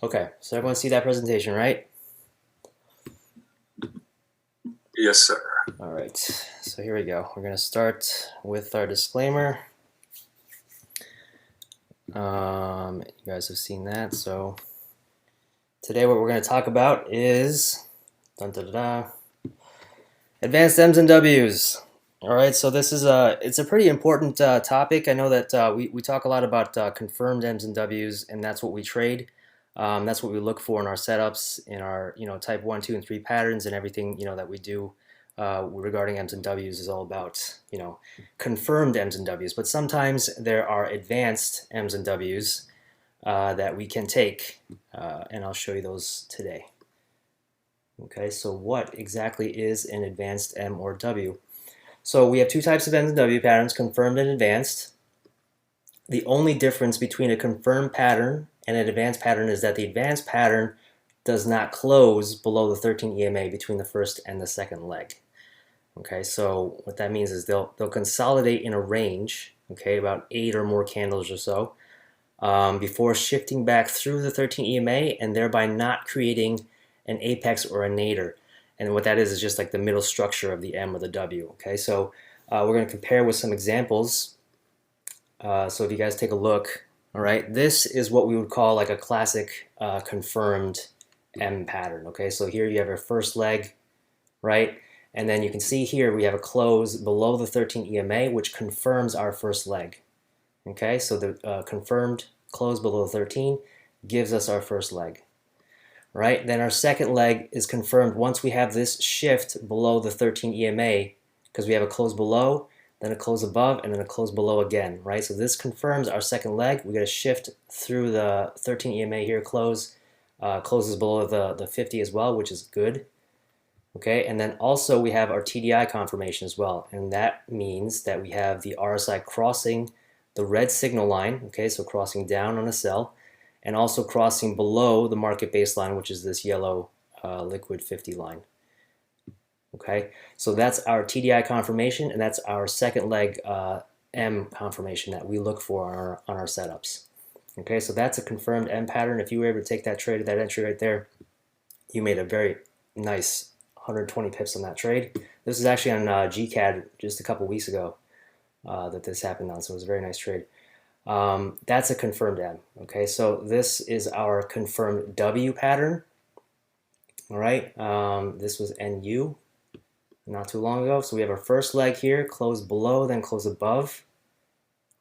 Okay, so everyone see that presentation, right? Yes, sir. All right, so here we go. We're going to start with our disclaimer. You guys have seen that. So today what we're going to talk about is dun, dun, dun, dun, advanced M's and W's. All right, so this is it's a pretty important topic. I know that we talk a lot about confirmed M's and W's, and that's what we trade. That's what we look for in our setups, in our type 1, 2, and 3 patterns, and everything that we do regarding M's and W's is all about confirmed M's and W's. But sometimes there are advanced M's and W's that we can take, and I'll show you those today. Okay, so what exactly is an advanced M or W? So we have two types of M's and W patterns, confirmed and advanced. The only difference between a confirmed pattern and an advanced pattern is that the advanced pattern does not close below the 13 EMA between the first and the second leg. Okay, so what that means is they'll consolidate in a range, okay, about 8 or more candles or so, before shifting back through the 13 EMA and thereby not creating an apex or a nadir. And what that is just like the middle structure of the M or the W. Okay, so we're going to compare with some examples. So if you guys take a look, all right, this is what we would call like a classic confirmed M pattern. Okay, so here you have our first leg, right? And then you can see here we have a close below the 13 EMA, which confirms our first leg. Okay, so the confirmed close below 13 gives us our first leg. Right, then our second leg is confirmed once we have this shift below the 13 EMA, because we have a close below, then a close above, and then a close below again, right? So this confirms our second leg. We got to shift through the 13 EMA here, closes below the 50 as well, which is good. Okay, and then also we have our TDI confirmation as well, and that means that we have the RSI crossing the red signal line, okay, so crossing down on a sell, and also crossing below the market baseline, which is this yellow liquid 50 line. Okay, so that's our TDI confirmation, and that's our second leg M confirmation that we look for on our setups. Okay, so that's a confirmed M pattern. If you were able to take that trade, that entry right there, you made a very nice 120 pips on that trade. This is actually on GCAD just a couple weeks ago that this happened on, so it was a very nice trade. That's a confirmed M. Okay, so this is our confirmed W pattern. All right, this was NU not too long ago. So we have our first leg here, close below, then close above.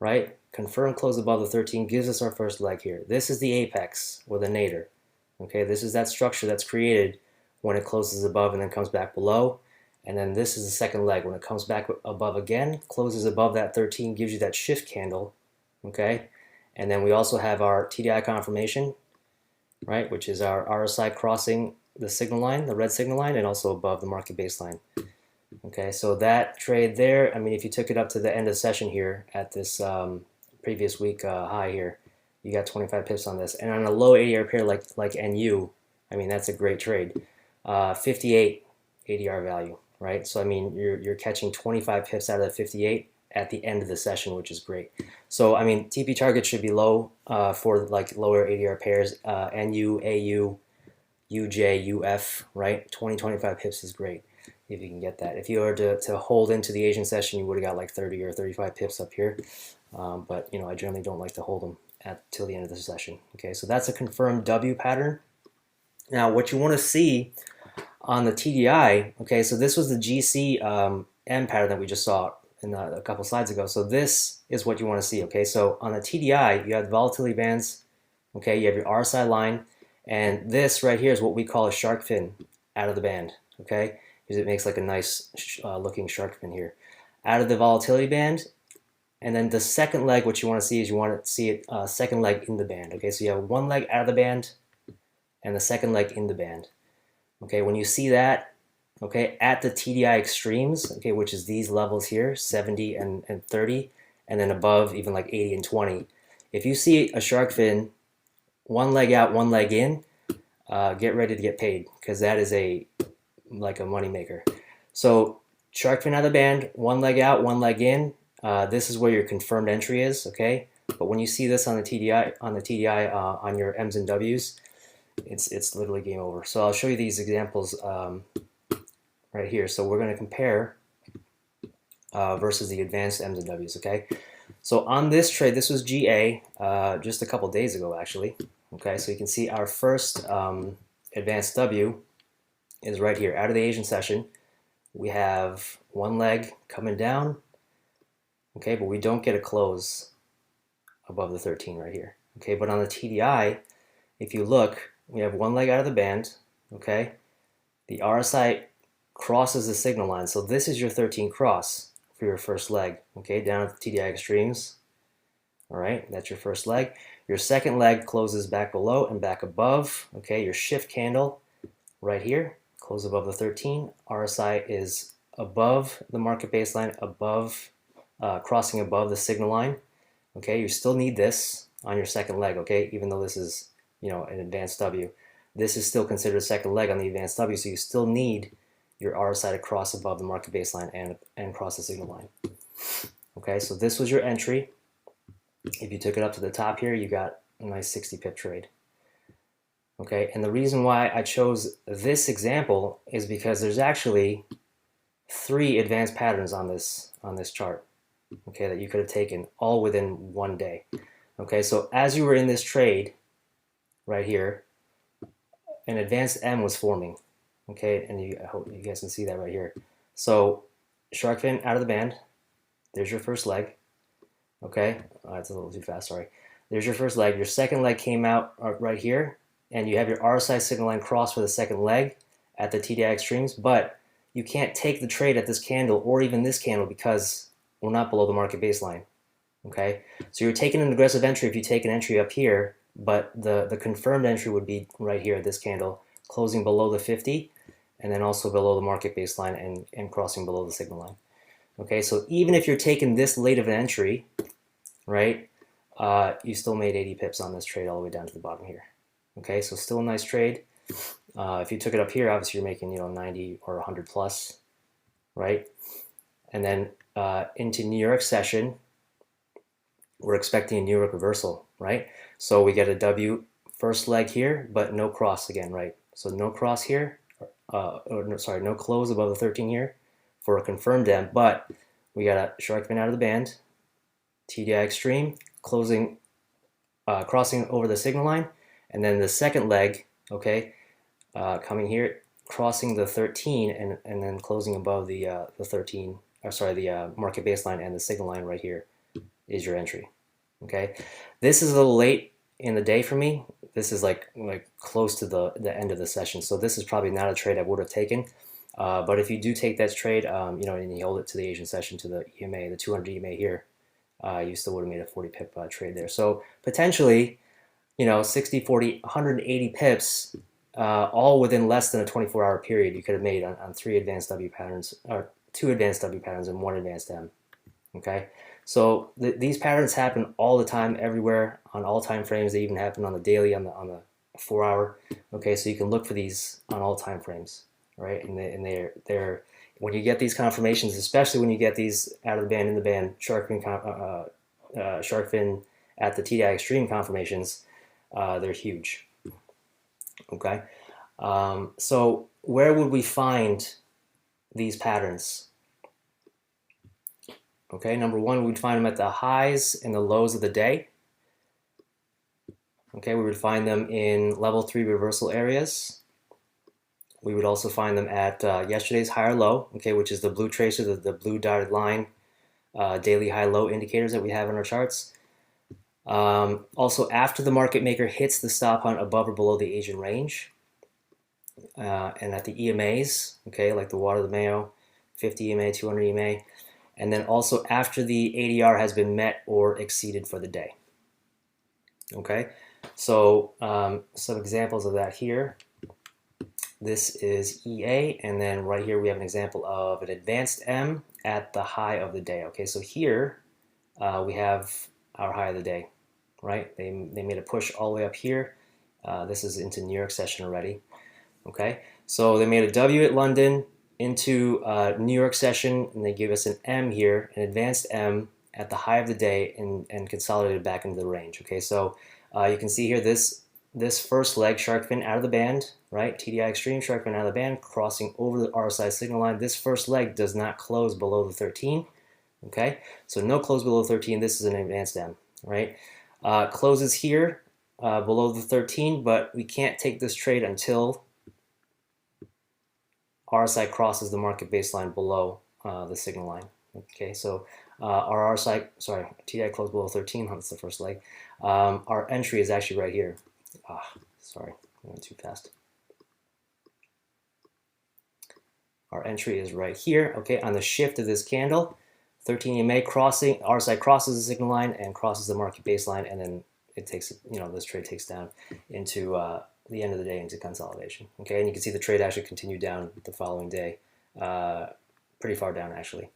Right, confirm close above the 13 gives us our first leg here. This is the apex or the nadir. Okay, this is that structure that's created when it closes above and then comes back below. And then this is the second leg. When it comes back above again, closes above that 13, gives you that shift candle. Okay, and then we also have our TDI confirmation, right, which is our RSI crossing the signal line, the red signal line, and also above the market baseline. Okay, so that trade there, I mean, if you took it up to the end of the session here at this previous week high here, you got 25 pips on this. And on a low ADR pair like NU, I mean, that's a great trade. 58 ADR value, right? So I mean, you're catching 25 pips out of the 58 at the end of the session, which is great. So I mean, TP target should be low for like lower ADR pairs. NU, AU, UJ, UF, right? 25 pips is great if you can get that. If you were to hold into the Asian session, you would have got like 30 or 35 pips up here. But I generally don't like to hold them till the end of the session. Okay, so that's a confirmed W pattern. Now, what you want to see on the TDI, okay, so this was the GC M pattern that we just saw in a couple slides ago. So this is what you want to see, okay? So on the TDI, you have the volatility bands, okay? You have your RSI line, and this right here is what we call a shark fin out of the band, okay? Because it makes like a nice looking shark fin here. Out of the volatility band, and then the second leg, what you want to see is you want to see it second leg in the band, okay? So you have one leg out of the band, and the second leg in the band. Okay, when you see that, okay, at the TDI extremes, okay, which is these levels here, 70 and 30, and then above even like 80 and 20. If you see a shark fin, one leg out, one leg in, get ready to get paid because that is like a money maker. So shark fin out of the band, one leg out, one leg in. This is where your confirmed entry is, okay? But when you see this on the TDI, on your M's and W's, it's literally game over. So I'll show you these examples right here. So we're going to compare versus the advanced M's and W's, okay? So on this trade, this was GA just a couple days ago, actually. Okay, so you can see our first advanced W is right here. Out of the Asian session, we have one leg coming down, okay, but we don't get a close above the 13 right here. Okay, but on the TDI, if you look, we have one leg out of the band, okay? The RSI crosses the signal line. So this is your 13 cross for your first leg, okay, down at the TDI extremes. All right, that's your first leg. Your second leg closes back below and back above, okay? Your shift candle right here, close above the 13. RSI is above the market baseline, above, crossing above the signal line, okay? You still need this on your second leg, okay? Even though this is, an advanced W. This is still considered a second leg on the advanced W, so you still need your RSI to cross above the market baseline and cross the signal line. Okay, so this was your entry. If you took it up to the top here, you got a nice 60 pip trade. Okay, and the reason why I chose this example is because there's actually 3 advanced patterns on this chart, okay, that you could have taken all within one day. Okay, so as you were in this trade right here, an advanced M was forming. Okay, and I hope you guys can see that right here. So shark fin out of the band. There's your first leg. Okay, that's a little too fast, sorry. There's your first leg. Your second leg came out right here, and you have your RSI signal line cross for the second leg at the TDI extremes, but you can't take the trade at this candle or even this candle because we're not below the market baseline. Okay, so you're taking an aggressive entry if you take an entry up here, but the confirmed entry would be right here at this candle, closing below the 50, and then also below the market baseline and crossing below the signal line. Okay, so even if you're taking this late of an entry, right, you still made 80 pips on this trade all the way down to the bottom here. Okay, so still a nice trade. If you took it up here, obviously you're making 90 or 100 plus, right? And then into New York session, we're expecting a New York reversal, right? So we get a W first leg here, but no cross again, right? So no cross here, no close above the 13 here for a confirmed M, but we got a shark fin out of the band, TDI extreme, closing, crossing over the signal line, and then the second leg, okay, coming here, crossing the 13 and then closing above the 13, or sorry, the market baseline and the signal line right here is your entry. Okay, this is a little late in the day for me. This is like close to the end of the session, so this is probably not a trade I would have taken. But if you do take that trade, and you hold it to the Asian session, to the EMA, the 200 EMA here, you still would have made a 40 pip trade there. So potentially, 60, 40, 180 pips, all within less than a 24-hour period you could have made on 3 advanced W patterns, or 2 advanced W patterns and 1 advanced M. Okay, so these patterns happen all the time, everywhere, on all time frames. They even happen on the daily, on the 4-hour. Okay, so you can look for these on all time frames, right? And they're when you get these confirmations, especially when you get these out of the band, in the band, shark fin at the TDI extreme confirmations, they're huge. Okay, so where would we find these patterns? Okay, number one, we'd find them at the highs and the lows of the day. Okay, we would find them in level 3 reversal areas. We would also find them at yesterday's high or low, okay, which is the blue tracer, the blue dotted line, daily high-low indicators that we have in our charts. Also, after the market maker hits the stop hunt above or below the Asian range, and at the EMAs, okay, like the Water the Mayo, 50 EMA, 200 EMA, and then also after the ADR has been met or exceeded for the day. Okay, so some examples of that here. This is EA, and then right here we have an example of an advanced M at the high of the day. Okay, so here we have our high of the day, right? They made a push all the way up here. This is into New York session already. Okay, so they made a W at London, into New York session, and they give us an M here, an advanced M at the high of the day, and consolidated back into the range. Okay, so you can see here this this first leg, shark fin out of the band, right? TDI extreme, shark fin out of the band, crossing over the RSI signal line. This first leg does not close below the 13, okay? So no close below 13. This is an advanced M, right? Closes here below the 13, but we can't take this trade until RSI crosses the market baseline below the signal line. Okay, so our RSI, sorry, TDI closed below 13. That's the first leg. Our entry is actually right here. Sorry, I went too fast. Our entry is right here. Okay, on the shift of this candle, 13 EMA crossing, RSI crosses the signal line and crosses the market baseline, and then it takes, this trade takes down into the end of the day into consolidation. Okay, and you can see the trade actually continued down the following day, pretty far down actually.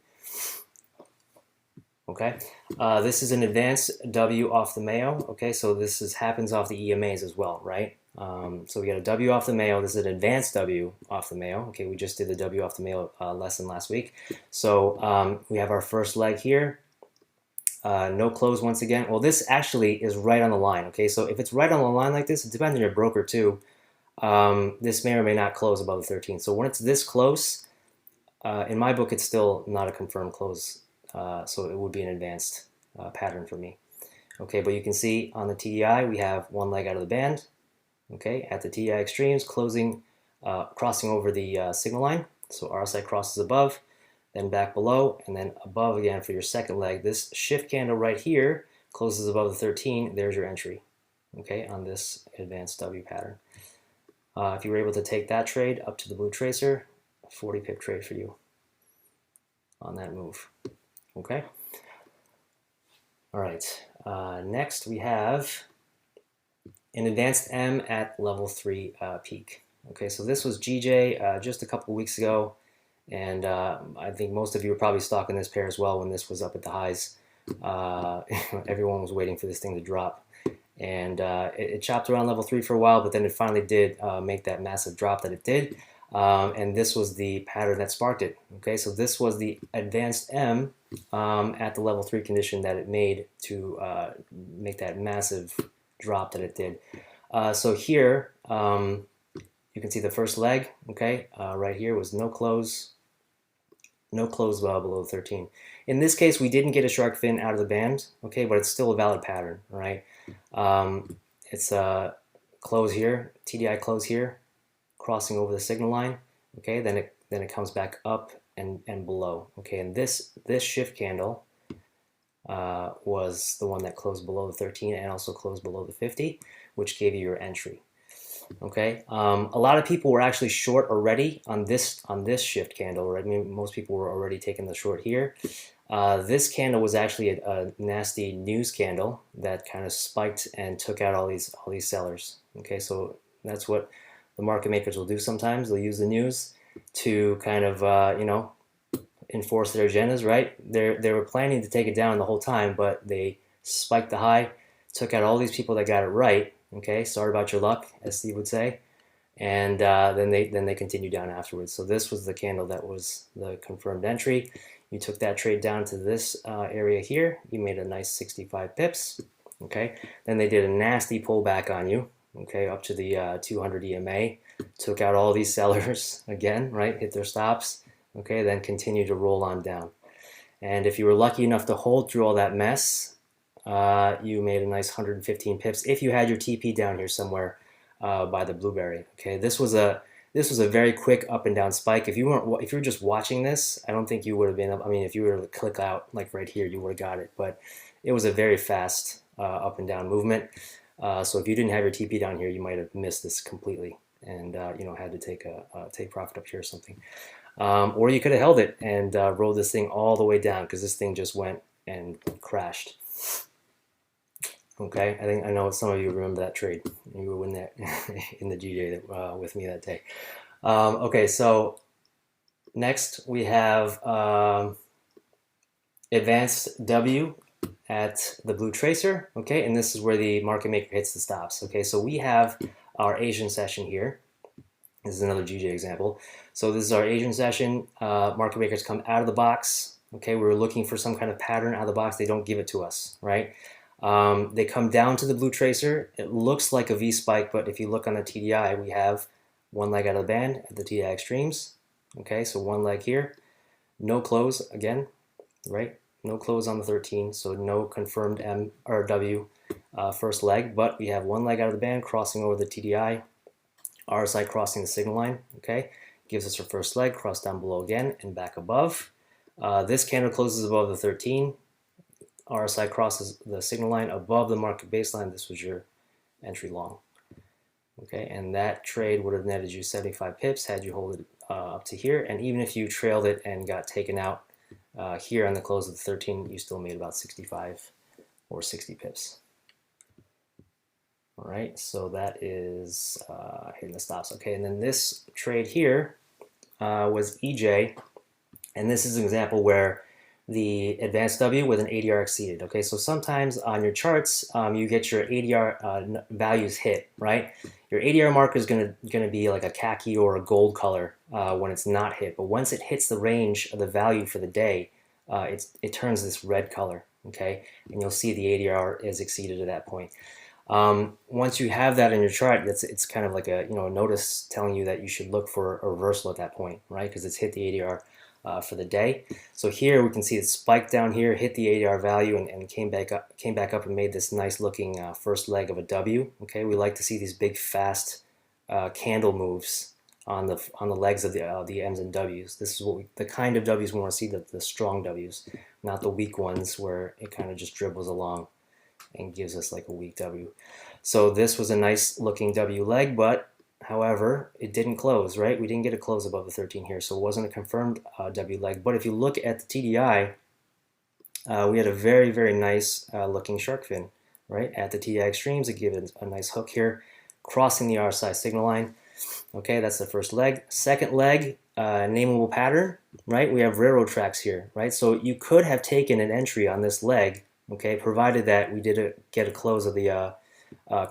Okay, this is an advanced W off the Mayo. Okay, so this happens off the EMAs as well, right? So we got a W off the Mayo. This is an advanced W off the Mayo. Okay, we just did the W off the Mayo lesson last week. So we have our first leg here. No close once again. Well, this actually is right on the line. Okay, so if it's right on the line like this, it depends on your broker too. This may or may not close above the 13. So when it's this close, in my book, it's still not a confirmed close. So it would be an advanced pattern for me. Okay, but you can see on the TDI, we have one leg out of the band. Okay, at the TDI extremes, closing, crossing over the signal line. So RSI crosses above, then back below, and then above again for your second leg. This shift candle right here closes above the 13. There's your entry, okay, on this advanced W pattern. If you were able to take that trade up to the blue tracer, 40 pip trade for you on that move. Okay. All right. Next, we have an advanced M at level 3 peak. Okay, so this was GJ just a couple weeks ago, and I think most of you were probably stalking this pair as well when this was up at the highs. Everyone was waiting for this thing to drop, and it chopped around level 3 for a while, but then it finally did make that massive drop that it did. And this was the pattern that sparked it. Okay, so this was the advanced M at the level 3 condition that it made to make that massive drop that it did. So here, you can see the first leg, okay, right here was no close below 13. In this case, we didn't get a shark fin out of the band, okay, but it's still a valid pattern, right? It's a close here, TDI close here, crossing over the signal line, okay, then it comes back up and below, okay, and this shift candle was the one that closed below the 13 and also closed below the 50, which gave you your entry. Okay, a lot of people were actually short already on this shift candle, right? I mean, most people were already taking the short here. This candle was actually a nasty news candle that kind of spiked and took out all these sellers. Okay, so that's what the market makers will do sometimes. They'll use the news to kind of enforce their agendas, right? They were planning to take it down the whole time, but they spiked the high, took out all these people that got it right. Okay, sorry about your luck, as Steve would say, and then they continued down afterwards. So this was the candle that was the confirmed entry. You took that trade down to this area here. You made a nice 65 pips. Okay, then they did a nasty pullback on you. Okay, up to the 200 EMA, took out all these sellers again, right? Hit their stops. Okay, then continue to roll on down. And if you were lucky enough to hold through all that mess, you made a nice 115 pips if you had your TP down here somewhere by the blueberry. Okay, this was a very quick up and down spike. If you were just watching this, I don't think you would have been. I mean, if you were to click out like right here, you would have got it. But it was a very fast up and down movement. So if you didn't have your TP down here, you might have missed this completely, and had to take profit up here or something. Or you could have held it and rode this thing all the way down because this thing just went and crashed. Okay, I know some of you remember that trade. You were in there in the GJ with me that day. Okay, so next we have advanced W at the blue tracer. Okay, and this is where the market maker hits the stops. Okay, so we have our Asian session here. This is another GJ example. So this is our Asian session. Market makers come out of the box. Okay, we were looking for some kind of pattern out of the box. They don't give it to us, right? They come down to the blue tracer. It looks like a V spike, but if you look on the TDI, we have one leg out of the band at the TDI extremes. Okay, so one leg here, no close again, right? No close on the 13, so no confirmed M or W first leg, but we have one leg out of the band crossing over the TDI, RSI crossing the signal line, okay? Gives us our first leg, cross down below again and back above. This candle closes above the 13. RSI crosses the signal line above the market baseline. This was your entry long. Okay, and that trade would have netted you 75 pips had you hold it up to here. And even if you trailed it and got taken out here on the close of the 13, you still made about 65 or 60 pips. All right, so that is hitting the stops. Okay, and then this trade here was EJ, and this is an example where the advanced W with an ADR exceeded. Okay, so sometimes on your charts, you get your ADR values hit, right? Your ADR marker is gonna be like a khaki or a gold color when it's not hit, but once it hits the range of the value for the day, it turns this red color. Okay, and you'll see the ADR is exceeded at that point. Once you have that in your chart, it's kind of like a notice telling you that you should look for a reversal at that point, right? Because it's hit the ADR for the day. So here we can see it spiked down here, hit the ADR value, and came back up and made this nice looking first leg of a W. Okay, we like to see these big fast candle moves on the legs of the M's and W's. This is the kind of W's we want to see, the strong W's, not the weak ones where it kind of just dribbles along and gives us like a weak W. So this was a nice looking W leg, but however, it didn't close, right? We didn't get a close above the 13 here, so it wasn't a confirmed W leg. But if you look at the TDI, we had a very, very nice looking shark fin, right? At the TDI extremes, it gave it a nice hook here, crossing the RSI signal line. Okay, that's the first leg. Second leg, nameable pattern, right? We have railroad tracks here, right? So you could have taken an entry on this leg, okay, provided that we did get a close of the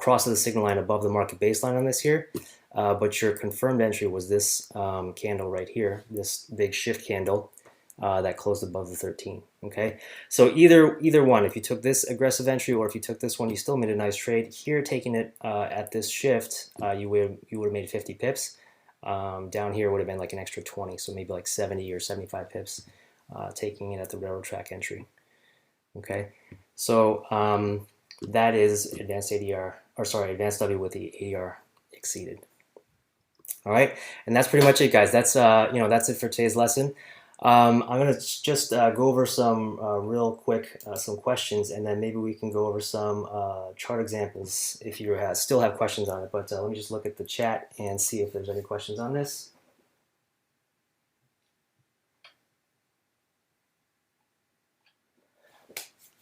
cross of the signal line above the market baseline on this here. But your confirmed entry was this candle right here, this big shift candle that closed above the 13. Okay, so either one, if you took this aggressive entry or if you took this one, you still made a nice trade. Here, taking it at this shift, you would have made 50 pips. Down here would have been like an extra 20, so maybe like 70 or 75 pips taking it at the railroad track entry. Okay, so that is advanced ADR, or sorry, advanced W with the ADR exceeded. All right, and that's pretty much it, guys. That's that's it for today's lesson. I'm gonna just go over some real quick some questions, and then maybe we can go over some chart examples if you still have questions on it. But let me just look at the chat and see if there's any questions on this.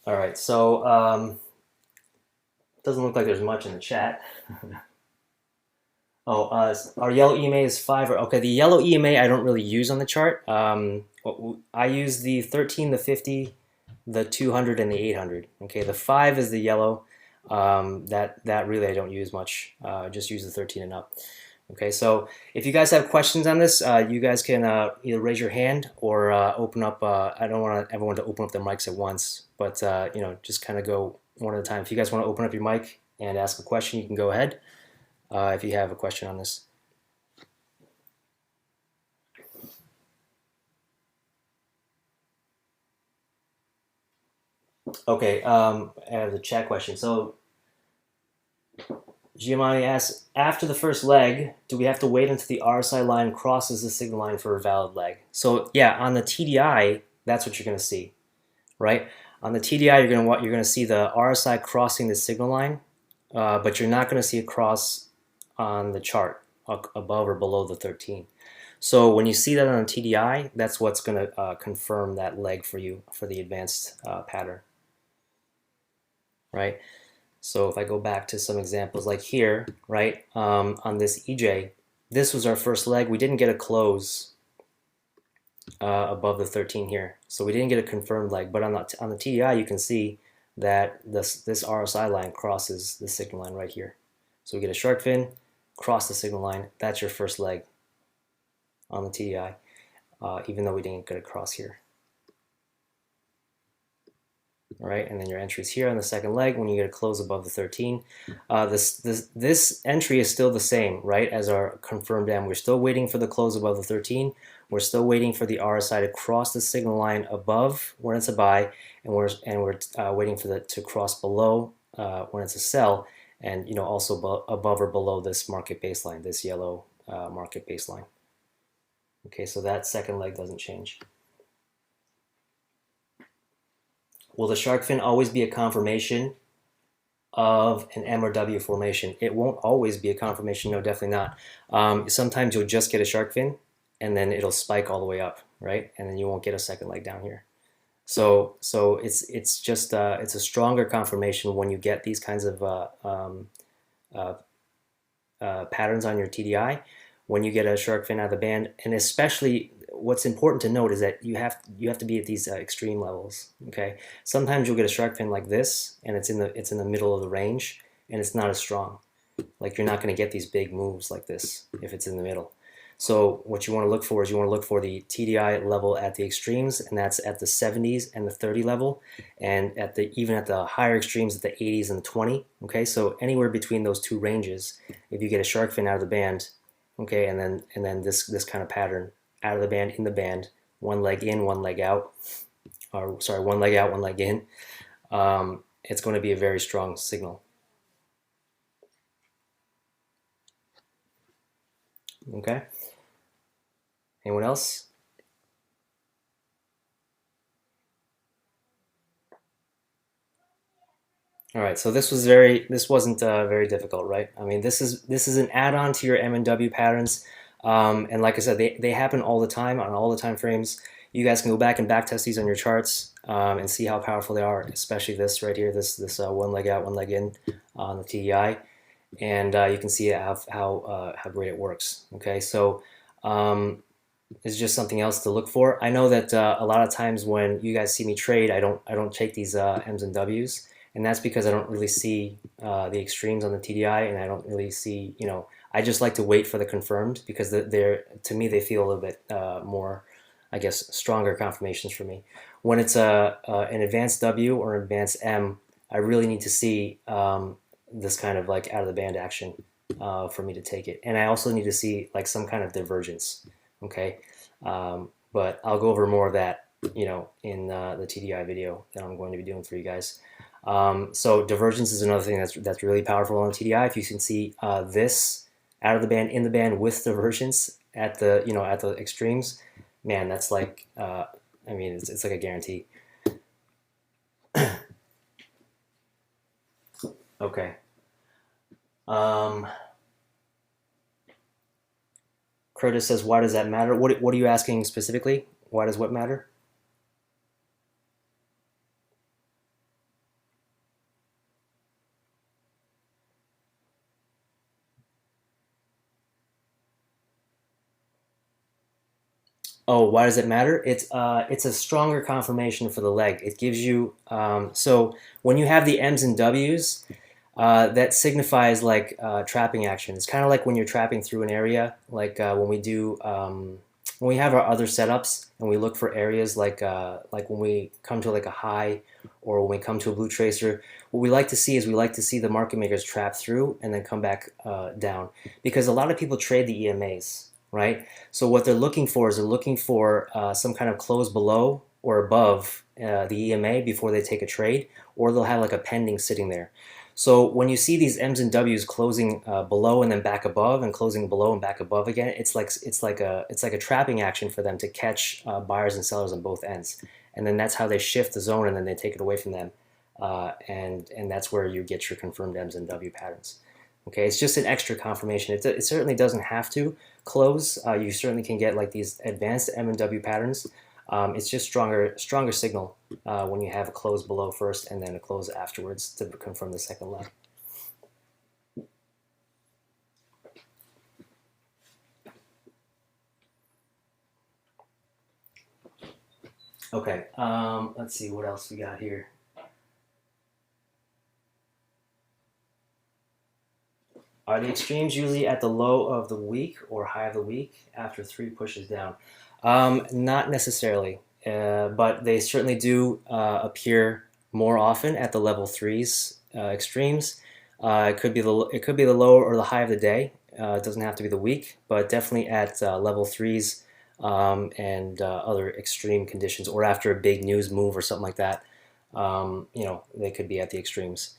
All right, so doesn't look like there's much in the chat. Oh, our yellow EMA is 5. Okay, the yellow EMA I don't really use on the chart. I use the 13, the 50, the 200, and the 800. Okay, the 5 is the yellow. That really I don't use much. Just use the 13 and up. Okay, so if you guys have questions on this, you guys can either raise your hand or open up. I don't want everyone to open up their mics at once, but just kind of go one at a time. If you guys want to open up your mic and ask a question, you can go ahead. If you have a question on this. Okay, I have the chat question. So Giovanni asks, after the first leg, do we have to wait until the RSI line crosses the signal line for a valid leg? So yeah, on the TDI, that's what you're going to see, right? On the TDI, you're going to see the RSI crossing the signal line, but you're not going to see it cross on the chart above or below the 13. So when you see that on a TDI, that's what's going to confirm that leg for you for the advanced pattern, right? So if I go back to some examples like here, right, on this EJ, this was our first leg. We didn't get a close above the 13 here, so we didn't get a confirmed leg. But on the TDI, you can see that this RSI line crosses the signal line right here. So we get a shark fin, cross the signal line. That's your first leg on the TDI, even though we didn't get a cross here. all right, and then your entry is here on the second leg when you get a close above the 13. This entry is still the same, right, as our confirmed M. We're still waiting for the close above the 13. We're still waiting for the RSI to cross the signal line above when it's a buy, and we're waiting for to cross below when it's a sell, and also above or below this market baseline, this yellow market baseline. Okay, so that second leg doesn't change. Will the shark fin always be a confirmation of an M or W formation? It won't always be a confirmation. No, definitely not. Sometimes you'll just get a shark fin, and then it'll spike all the way up, right? And then you won't get a second leg down here. So it's just it's a stronger confirmation when you get these kinds of patterns on your TDI, when you get a shark fin out of the band, and especially what's important to note is that you have to be at these extreme levels. Okay, sometimes you'll get a shark fin like this, and it's in the middle of the range, and it's not as strong. Like you're not going to get these big moves like this if it's in the middle. So what you want to look for is you want to look for the TDI level at the extremes, and that's at the 70s and the 30 level, and even at the higher extremes at the 80s and the 20. Okay, so anywhere between those two ranges, if you get a shark fin out of the band, okay, and then this kind of pattern out of the band, in the band, one leg in, one leg out, or sorry, one leg out, one leg in, it's going to be a very strong signal. Okay. Anyone else? All right, so this wasn't very difficult, right? I mean, this is an add-on to your M and W patterns, and like I said, they happen all the time on all the time frames. You guys can go back and backtest these on your charts and see how powerful they are, especially this right here, this one leg out, one leg in on the TDI, and you can see how great it works. Okay, so it's just something else to look for. I know that a lot of times when you guys see me trade, I don't take these M's and W's, and that's because I don't really see the extremes on the TDI, and I don't really see, I just like to wait for the confirmed because to me they feel a little bit more, I guess, stronger confirmations for me. When it's an advanced W or an advanced M, I really need to see this kind of like out of the band action for me to take it, and I also need to see like some kind of divergence. Okay, but I'll go over more of that, in the TDI video that I'm going to be doing for you guys. So divergence is another thing that's really powerful on the TDI. If you can see this out of the band, in the band with divergence at the at the extremes, man, that's like I mean it's like a guarantee. Okay. Curtis says, why does that matter? What are you asking specifically? Why does what matter? Oh, why does it matter? It's a stronger confirmation for the leg. It gives you so when you have the M's and W's, that signifies like trapping action. It's kind of like when you're trapping through an area, like when we have our other setups and we look for areas like when we come to like a high or when we come to a blue tracer. What we like to see is we like to see the market makers trap through and then come back down, because a lot of people trade the EMAs, right? So what they're looking for is they're looking for some kind of close below or above the EMA before they take a trade, or they'll have like a pending sitting there. So when you see these M's and W's closing below and then back above and closing below and back above again, it's like a trapping action for them to catch buyers and sellers on both ends, and then that's how they shift the zone and then they take it away from them, and that's where you get your confirmed M's and W patterns. Okay, it's just an extra confirmation. It certainly doesn't have to close. You certainly can get like these advanced M and W patterns. It's just stronger signal when you have a close below first and then a close afterwards to confirm the second leg. Okay, let's see what else we got here. Are the extremes usually at the low of the week or high of the week after 3 pushes down? Not necessarily, but they certainly do appear more often at the level threes extremes. It could be the low or the high of the day. It doesn't have to be the week, but definitely at level threes and other extreme conditions, or after a big news move or something like that. They could be at the extremes.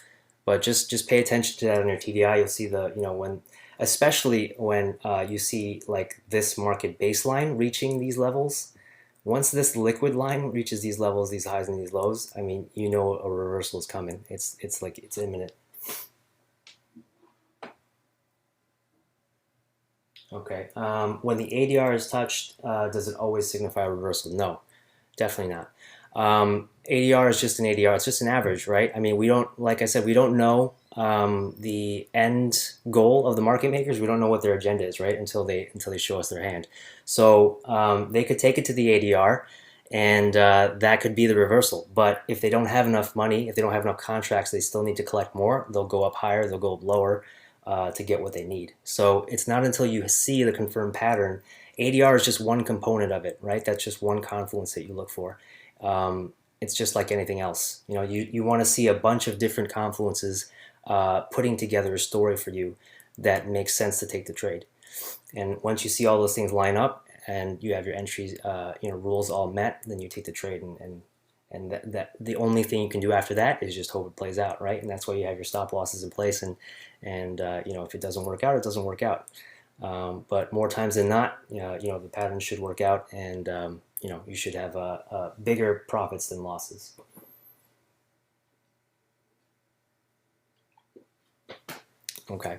But just pay attention to that on your TDI. You'll see when, especially when you see like this market baseline reaching these levels. Once this liquid line reaches these levels, these highs and these lows, I mean, a reversal is coming. It's like it's imminent. Okay. When the ADR is touched, does it always signify a reversal? No, definitely not. ADR is just an ADR. It's just an average, right? I mean, we don't, like I said, we don't know the end goal of the market makers. We don't know what their agenda is, right? Until they show us their hand. So they could take it to the ADR, and that could be the reversal. But if they don't have enough money, if they don't have enough contracts, they still need to collect more. They'll go up higher. They'll go up lower to get what they need. So it's not until you see the confirmed pattern. ADR is just one component of it, right? That's just one confluence that you look for. It's just like anything else. You want to see a bunch of different confluences putting together a story for you that makes sense to take the trade. And once you see all those things line up and you have your entries, rules all met, then you take the trade. And that the only thing you can do after that is just hope it plays out, right? And that's why you have your stop losses in place. And if it doesn't work out, it doesn't work out. But more times than not, the pattern should work out, and you should have bigger profits than losses. Okay,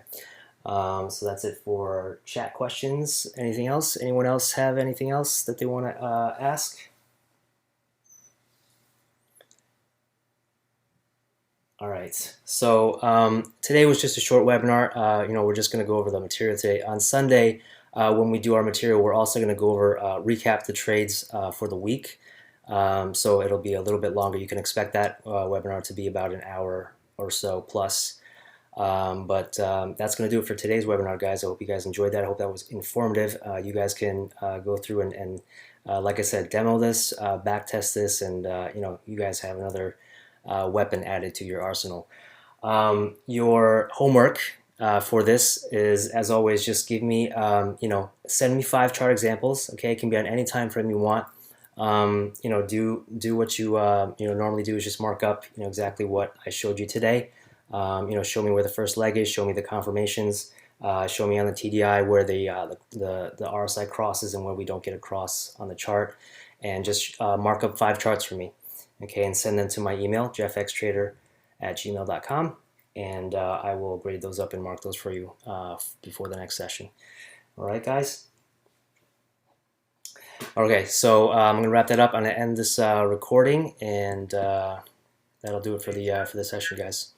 so that's it for chat questions. Anything else? Anyone else have anything else that they want to ask? All right, so today was just a short webinar. We're just going to go over the material today. On Sunday, when we do our material, we're also going to go over, recap the trades for the week. So it'll be a little bit longer. You can expect that webinar to be about an hour or so plus. But that's going to do it for today's webinar, guys. I hope you guys enjoyed that. I hope that was informative. You guys can go through and like I said, demo this, back test this, and you guys have another weapon added to your arsenal. Your homework for this is, as always, just give me, send me 5 chart examples. Okay, it can be on any time frame you want. Do what you normally do, is just mark up exactly what I showed you today. Show me where the first leg is. Show me the confirmations. Show me on the TDI where the RSI crosses and where we don't get a cross on the chart, and just mark up 5 charts for me. Okay, and send them to my email, jeffxtrader@gmail.com, and I will grade those up and mark those for you before the next session. All right, guys? Okay, so I'm going to wrap that up. I'm going to end this recording, and that'll do it for the session, guys.